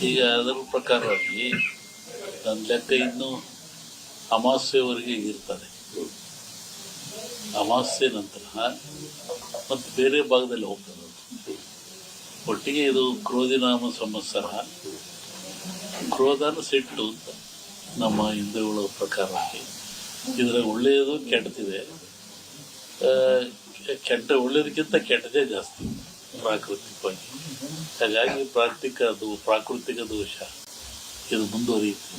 ಈಗ ಅದರ ಪ್ರಕಾರವಾಗಿ ನನ್ನ ಲೆಕ್ಕ ಇನ್ನೂ ಅಮಾವಾಸ್ಯೆವರೆಗೆ ಇರ್ತಾರೆ. ಅಮಾವಾಸ್ಯೆ ನಂತರ ಮತ್ತು ಬೇರೆ ಭಾಗದಲ್ಲಿ ಹೋಗ್ತದೆ. ಒಟ್ಟಿಗೆ ಇದು ಕ್ರೋಧಿನಾಮ ಸಂವತ್ಸರ. ಕ್ರೋಧನ ಸಿಟ್ಟು ಅಂತ ನಮ್ಮ ಹಿಂದೂಗಳ ಪ್ರಕಾರವಾಗಿ. ಇದರ ಒಳ್ಳೆಯದು ಕೆಟ್ಟದಿದೆ. ಒಳ್ಳೆಯದಕ್ಕಿಂತ ಕೆಟ್ಟದೇ ಜಾಸ್ತಿ ಪ್ರಾಕೃತಿಕವಾಗಿ. ಹಾಗಾಗಿ ಪ್ರಾಕೃತಿಕ ದೋಷ ಇದು ಮುಂದುವರಿಯುತ್ತೆ.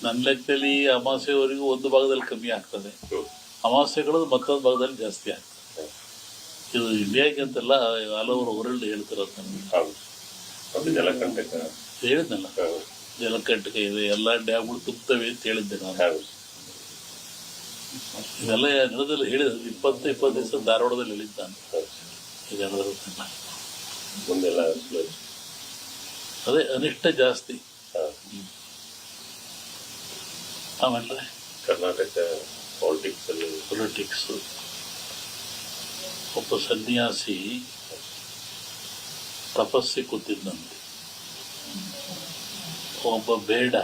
ನನ್ನ ಲೆಕ್ಕದಲ್ಲಿ ಅಮಾವಾಸ್ಯೆವರೆಗೂ ಒಂದು ಭಾಗದಲ್ಲಿ ಕಮ್ಮಿ ಆಗ್ತದೆ, ಅಮಾವಾಸ್ಯೆಗಳು ಮತ್ತೊಂದು ಭಾಗದಲ್ಲಿ ಜಾಸ್ತಿ ಆಗ್ತದೆ. ಇದು ಇಂಡಿಯಾಗೆ ಅಂತೆಲ್ಲ ಆಲ್ ಓವರ್ ವರ್ಲ್ಡ್ ಹೇಳ್ತಿರೋದು ನನಗೆ. ಹೇಳಿದ್ನಲ್ಲ, ಜಲಕಂಟಕ ಇದೆ, ಎಲ್ಲ ಡ್ಯಾಮ್ಗಳು ತುಂಬುತ್ತವೆ ಅಂತ ಹೇಳಿದ್ದೆ ನಾನು. ಇದೆಲ್ಲ ನಡೆದಲ್ಲಿ ಹೇಳಿದ 20 ದಿವಸ ಧಾರವಾಡದಲ್ಲಿ ಹೇಳಿದ್ದ ನಾನು. ಈಗ ಅದೇ ಅನಿಷ್ಟ ಜಾಸ್ತಿ. ಆಮೇಲೆ ಕರ್ನಾಟಕ ಪೊಲಿಟಿಕ್ಸ್. ಒಬ್ಬ ಸನ್ಯಾಸಿ ತಪಸ್ಸಿ ಕೂತಿದ್ದಂತೆ. ಒಬ್ಬ ಬೇಡ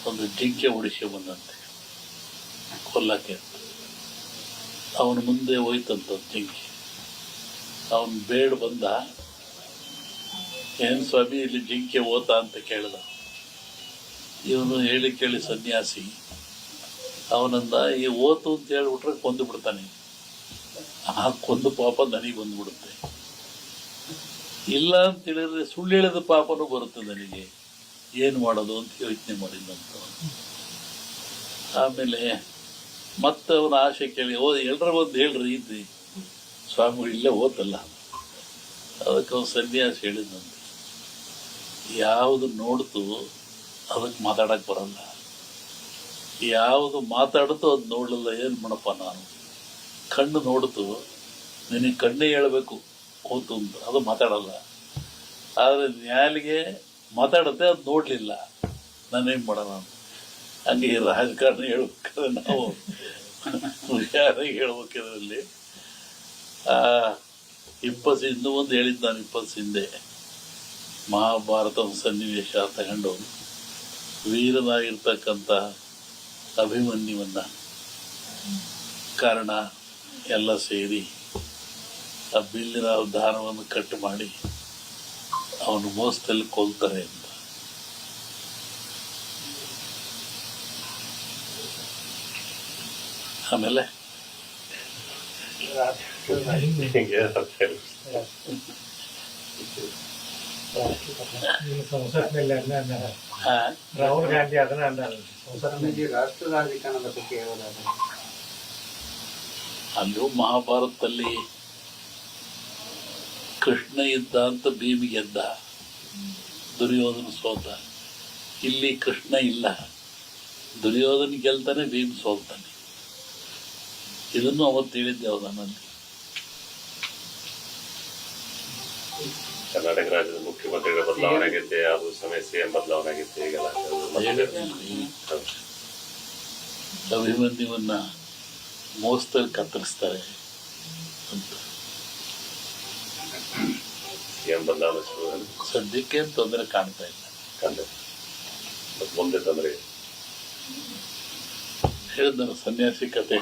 ಒಂದು ಜಿಂಕೆ ಉಡಿಸಿ ಬಂದಂತೆ ಕೊಲ್ಲಕ್ಕೆ. ಅವನು ಮುಂದೆ ಹೋಯ್ತಂತ ಜಿಂಕೆ. ಅವನು ಬೇಡ ಬಂದ, ಏನು ಸ್ವಾಮಿ ಇಲ್ಲಿ ಜಿಂಕೆ ಓತಾ ಅಂತ ಕೇಳಿದ. ಇವನು ಹೇಳಿ ಕೇಳಿ ಸನ್ಯಾಸಿ ಅವನಂದ, ಈ ಓತು ಅಂತ ಹೇಳ್ಬಿಟ್ರೆ ಕೊಂದು ಬಿಡ್ತಾನೆ, ಆ ಕೊಂದು ಪಾಪ ನನಗೆ ಬಂದ್ಬಿಡುತ್ತೆ. ಇಲ್ಲ ಅಂತ ಹೇಳಿದ್ರೆ ಸುಳ್ಳು ಹೇಳಿದ ಪಾಪನೂ ಬರುತ್ತೆ ನನಗೆ, ಏನು ಮಾಡೋದು ಅಂತ ಯೋಚನೆ ಮಾಡಿದಂತ. ಆಮೇಲೆ ಮತ್ತೆ ಅವನ ಆಸೆ ಕೇಳಿ, ಎಲ್ಲರ ಒಂದು ಹೇಳ್ರಿ ಇದ್ರಿ ಸ್ವಾಮಿಗಳು ಇಲ್ಲೇ ಓತಲ್ಲ. ಅದಕ್ಕೆ ಅವನು ಸನ್ಯಾಸಿ ಹೇಳಿದಂತೆ, ಯಾವುದು ನೋಡ್ತು ಅದಕ್ಕೆ ಮಾತಾಡಕ್ಕೆ ಬರಲ್ಲ, ಯಾವುದು ಮಾತಾಡ್ತು ಅದು ನೋಡಲಿಲ್ಲ, ಏನು ಮಾಡಪ್ಪ ನಾನು. ಕಣ್ಣು ನೋಡ್ತು, ನಿನಗೆ ಕಣ್ಣೇ ಹೇಳಬೇಕು ಓತು ಅಂತ, ಅದು ಮಾತಾಡಲ್ಲ. ಆದರೆ ನ್ಯಾಲಿಗೆ ಮಾತಾಡುತ್ತೆ, ಅದು ನೋಡಲಿಲ್ಲ, ನಾನೇನು ಮಾಡೋಣ ಅಂತ. ಹಂಗೆ ರಾಜಕಾರಣ ಹೇಳ್ಬೇಕಾದ್ರೆ ನಾವು ಯಾರಿಗೆ ಹೇಳ್ಬೇಕಿದ್ರಲ್ಲಿ 20 ಇನ್ನೂ ಒಂದು ಹೇಳಿದ್ದು ನಾನು 20 ಹಿಂದೆ. ಮಹಾಭಾರತದ ಸನ್ನಿವೇಶ ತಗೊಂಡು ವೀರನಾಗಿರ್ತಕ್ಕಂಥ ಅಭಿಮನ್ಯುವನ್ನ ಕಾರಣ ಎಲ್ಲ ಸೇರಿ ಆ ಬಿಲ್ಲಿನ ದಾನವನ್ನು ಕಟ್ಟು ಮಾಡಿ ಅವನು ಮೋಸದಲ್ಲಿ ಕೊಲ್ತಾರೆ ಅಂತ. ಆಮೇಲೆ ರಾಹುಲ್ ಗಾಂಧಿ ಅದನ್ನ ರಾಷ್ಟ್ರ ರಾಜಕಾರಣದ ಬಗ್ಗೆ ಅಲ್ಲೂ ಮಹಾಭಾರತದಲ್ಲಿ ಕೃಷ್ಣ ಇದ್ದ ಅಂತ ಭೀಮ್ ಗೆದ್ದ, ದುರ್ಯೋಧನ ಸೋತ. ಇಲ್ಲಿ ಕೃಷ್ಣ ಇಲ್ಲ, ದುರ್ಯೋಧನ ಗೆಲ್ತಾನೆ, ಭೀಮ್ ಸೋಲ್ತಾನೆ. ಇದನ್ನು ಅವತ್ತು ಹೇಳಿದ್ದೆ ಅವನಲ್ಲಿ. ಕರ್ನಾಟಕ ರಾಜ್ಯದ ಮುಖ್ಯಮಂತ್ರಿಗಳ ಬದಲಾವಣೆ ಆಗಿದೆ, ಅದು ಸಮಸ್ಯೆ ಬದಲಾವಣೆ ಆಗಿದೆ. ಈಗೆಲ್ಲ ಅಭಿಮನ್ಯುವನ್ನ ಮೋಸದಲ್ಲಿ ಕತ್ತರಿಸ್ತಾರೆ ಅಂತ. ಏನ್ ಬದಲಾವಣೆ ಸದ್ಯಕ್ಕೆ ತೊಂದರೆ ಕಾಣ್ತಾ ಇಲ್ಲ. ಮುಂದೆ ತೊಂದರೆ ಹೇಳಿದ ಸನ್ಯಾಸಿ ಕತೆ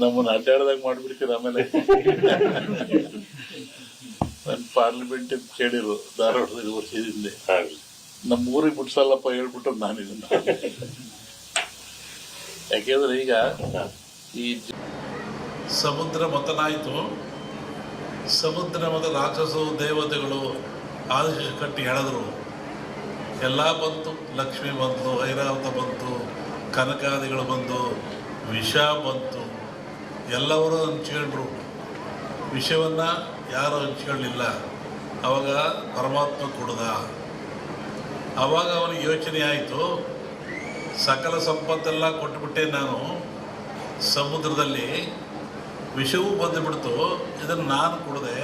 ನಮ್ಮನ್ನು ಅಡ್ಡಾಡ್ದಾಗ ಮಾಡಿಬಿಡ್ತೀರ. ಆಮೇಲೆ ನನ್ನ ಪಾರ್ಲಿಮೆಂಟ್ ಕೇಳಿರು ಧಾರವಾಡದಲ್ಲಿ ವರ್ಷದಿಂದ, ನಮ್ಮ ಊರಿಗೆ ಬಿಡ್ಸಲ್ಲಪ್ಪ ಹೇಳ್ಬಿಟ್ಟು ನಾನು ಇದನ್ನ. ಯಾಕೆಂದ್ರೆ ಈಗ ಈ ಸಮುದ್ರ ಮತನಾಯಿತು, ಸಮುದ್ರ ಮತ ರಾಕ್ಷಸು ದೇವತೆಗಳು ಆದೇಶ ಕಟ್ಟಿ ಹೇಳಿದ್ರು. ಎಲ್ಲ ಬಂತು, ಲಕ್ಷ್ಮಿ ಬಂತು, ಐರಾವತ ಬಂತು, ಕನಕಾದಿಗಳು ಬಂದು, ವಿಷ ಬಂತು. ಎಲ್ಲವರು ಹಂಚ್ಕೊಂಡ್ರು. ವಿಷವನ್ನು ಯಾರು ಹಂಚ್ಕೊಳ್ಳಿಲ್ಲ. ಅವಾಗ ಪರಮಾತ್ಮ ಕೊಡ್ದ. ಆವಾಗ ಅವನಿಗೆ ಯೋಚನೆ ಆಯಿತು, ಸಕಲ ಸಂಪತ್ತೆಲ್ಲ ಕೊಟ್ಟುಬಿಟ್ಟೆ ನಾನು, ಸಮುದ್ರದಲ್ಲಿ ವಿಷವೂ ಬಂದುಬಿಡ್ತು, ಇದನ್ನು ನಾನು ಕುಡಿದೆ,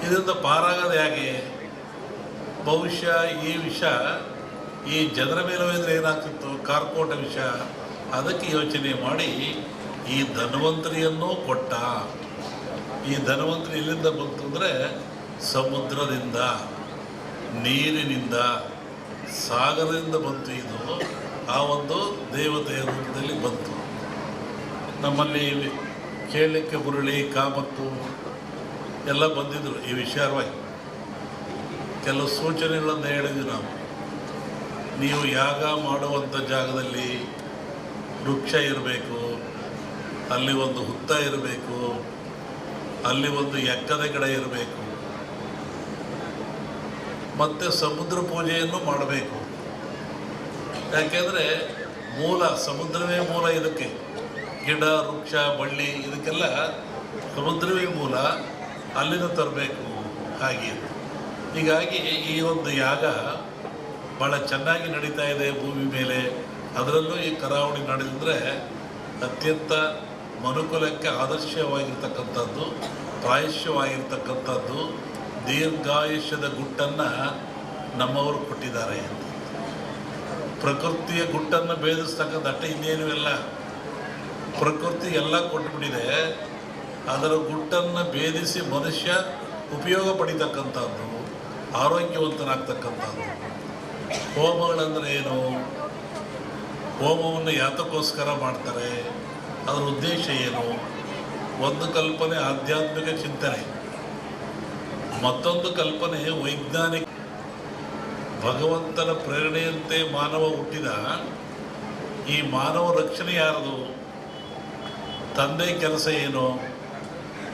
ಇದರಿಂದ ಪಾರಾಗೋದು ಹೇಗೆ? ಬಹುಶಃ ಈ ವಿಷ ಈ ಜನರ ಮೇಲೆ ಹೋದರೆ ಏನಾಗ್ತಿತ್ತು, ಕಾರ್ಕೋಟ ವಿಷ. ಅದಕ್ಕೆ ಯೋಚನೆ ಮಾಡಿ ಈ ಧನ್ವಂತರಿಯನ್ನೂ ಕೊಟ್ಟ. ಈ ಧನ್ವಂತರಿ ಎಲ್ಲಿಂದ ಬಂತು ಅಂದರೆ ಸಮುದ್ರದಿಂದ, ನೀರಿನಿಂದ, ಸಾಗರದಿಂದ ಬಂತು. ಇದು ಆ ಒಂದು ದೇವತೆಯ ರೂಪದಲ್ಲಿ ಬಂತು. ನಮ್ಮಲ್ಲಿ ಕೇಳಲಿಕ್ಕೆ ಬುರುಳಿ, ಕಾಮತ್ತು ಎಲ್ಲ ಬಂದಿದ್ದರು ಈ ವಿಚಾರವಾಗಿ. ಕೆಲವು ಸೂಚನೆಗಳನ್ನು ಹೇಳಿದ್ವಿ ನಾವು. ನೀವು ಯಾಗ ಮಾಡುವಂಥ ಜಾಗದಲ್ಲಿ ವೃಕ್ಷ ಇರಬೇಕು, ಅಲ್ಲಿ ಒಂದು ಹುತ್ತ ಇರಬೇಕು, ಅಲ್ಲಿ ಒಂದು ಎಕ್ಕದ ಗಿಡ ಇರಬೇಕು, ಮತ್ತು ಸಮುದ್ರ ಪೂಜೆಯನ್ನು ಮಾಡಬೇಕು. ಯಾಕೆಂದರೆ ಮೂಲ ಸಮುದ್ರವೇ ಮೂಲ. ಇದಕ್ಕೆ ಗಿಡ, ವೃಕ್ಷ, ಬಳ್ಳಿ ಇದಕ್ಕೆಲ್ಲ ಸಮುದ್ರವೇ ಮೂಲ. ಅಲ್ಲಿಂದ ತರಬೇಕು. ಹಾಗೆ ಹೀಗಾಗಿ ಈ ಒಂದು ಯಾಗ ಭಾಳ ಚೆನ್ನಾಗಿ ನಡೀತಾ ಇದೆ ಭೂಮಿ ಮೇಲೆ. ಅದರಲ್ಲೂ ಈ ಕರಾವಳಿ ನಡೆದಿದ್ರೆ ಅತ್ಯಂತ ಮನುಕುಲಕ್ಕೆ ಆದರ್ಶವಾಗಿರ್ತಕ್ಕಂಥದ್ದು, ಪ್ರಾಯಶ್ಯವಾಗಿರ್ತಕ್ಕಂಥದ್ದು, ದೀರ್ಘಾಯುಷ್ಯದ ಗುಟ್ಟನ್ನು ನಮ್ಮವರು ಕೊಟ್ಟಿದ್ದಾರೆ. ಪ್ರಕೃತಿಯ ಗುಟ್ಟನ್ನು ಭೇದಿಸ್ತಕ್ಕಂಥ ಅಟ್ಟ ಇನ್ನೇನು ಇಲ್ಲ. ಪ್ರಕೃತಿ ಎಲ್ಲ ಕೊಟ್ಟುಬಿಟ್ಟಿದೆ. ಅದರ ಗುಟ್ಟನ್ನು ಭೇದಿಸಿ ಮನುಷ್ಯ ಉಪಯೋಗ ಪಡಿತಕ್ಕಂಥದ್ದು, ಆರೋಗ್ಯವಂತನಾಗ್ತಕ್ಕಂಥದ್ದು. ಹೋಮಗಳಂದರೆ ಏನು? ಹೋಮವನ್ನು ಯಾತಕ್ಕೋಸ್ಕರ ಮಾಡ್ತಾರೆ? ಅದರ ಉದ್ದೇಶ ಏನು? ಒಂದು ಕಲ್ಪನೆ ಆಧ್ಯಾತ್ಮಿಕ ಚಿಂತನೆ, ಮತ್ತೊಂದು ಕಲ್ಪನೆ ವೈಜ್ಞಾನಿಕ. ಭಗವಂತನ ಪ್ರೇರಣೆಯಂತೆ ಮಾನವ ಹುಟ್ಟಿದ. ಈ ಮಾನವ ರಕ್ಷಣೆ ಯಾರದು? ತಂದೆ ಕೆಲಸ ಏನು?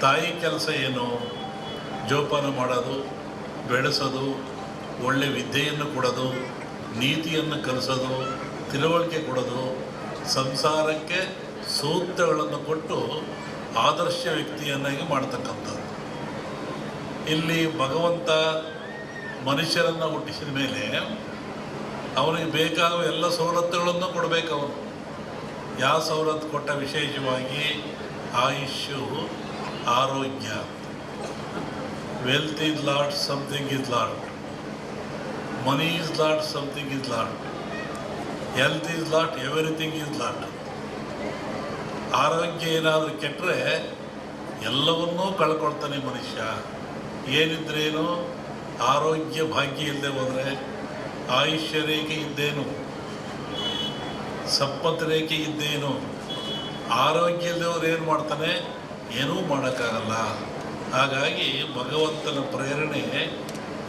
ತಾಯಿ ಕೆಲಸ ಏನು? ಜೋಪಾನ ಮಾಡೋದು, ಬೆಳೆಸೋದು, ಒಳ್ಳೆ ವಿದ್ಯೆಯನ್ನು ಕೊಡೋದು, ನೀತಿಯನ್ನು ಕಲಿಸೋದು, ತಿಳುವಳಿಕೆ ಕೊಡೋದು, ಸಂಸಾರಕ್ಕೆ ಸೂತ್ರಗಳನ್ನು ಕೊಟ್ಟು ಆದರ್ಶ ವ್ಯಕ್ತಿಯನ್ನಾಗಿ ಮಾಡ್ತಕ್ಕಂಥದ್ದು. ಇಲ್ಲಿ ಭಗವಂತ ಮನುಷ್ಯರನ್ನು ಹುಟ್ಟಿಸಿದ ಮೇಲೆ ಅವನಿಗೆ ಬೇಕಾಗುವ ಎಲ್ಲ ಸವಲತ್ತುಗಳನ್ನು ಕೊಡಬೇಕು. ಅವನು ಯಾವ ಸವಲತ್ತು ಕೊಟ್ಟ? ವಿಶೇಷವಾಗಿ ಆಯುಷ್ಯು, ಆರೋಗ್ಯ. Wealth is lot, something is lot. Money is lot, something is lot. Health is lot, everything is lot. ಆರೋಗ್ಯ ಏನಾದರೂ ಕೆಟ್ಟರೆ ಎಲ್ಲವನ್ನೂ ಕಳ್ಕೊಳ್ತಾನೆ ಮನುಷ್ಯ. ಏನಿದ್ರೇನು? ಆರೋಗ್ಯ ಭಾಗ್ಯ ಇಲ್ಲದೆ ಹೋದರೆ, ಆಯುಷ್ಯ ರೇಖೆ ಇದ್ದೇನು, ಸಂಪತ್ತು ರೇಖೆ ಇದ್ದೇನು? ಆರೋಗ್ಯ ಇಲ್ಲದವ್ರು ಏನು ಮಾಡ್ತಾನೆ? ಏನೂ ಮಾಡೋಕ್ಕಾಗಲ್ಲ. ಹಾಗಾಗಿ ಭಗವಂತನ ಪ್ರೇರಣೆ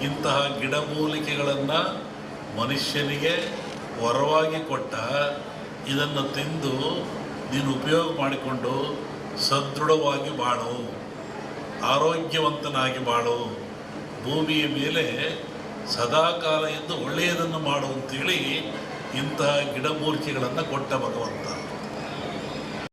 ಇಂತಹ ಗಿಡಮೂಲಿಕೆಗಳನ್ನು ಮನುಷ್ಯನಿಗೆ ವರವಾಗಿ ಕೊಟ್ಟ. ಇದನ್ನು ತಿಂದು ನೀನು ಉಪಯೋಗ ಮಾಡಿಕೊಂಡು ಸದೃಢವಾಗಿ ಬಾಳು, ಆರೋಗ್ಯವಂತನಾಗಿ ಬಾಳು, ಭೂಮಿಯ ಮೇಲೆ ಸದಾಕಾಲ ಎಂದು ಒಳ್ಳೆಯದನ್ನು ಮಾಡು ಅಂತೇಳಿ ಇಂತಹ ಗಿಡಮೂಲಿಕೆಗಳನ್ನು ಕೊಟ್ಟ ಭಗವಂತ.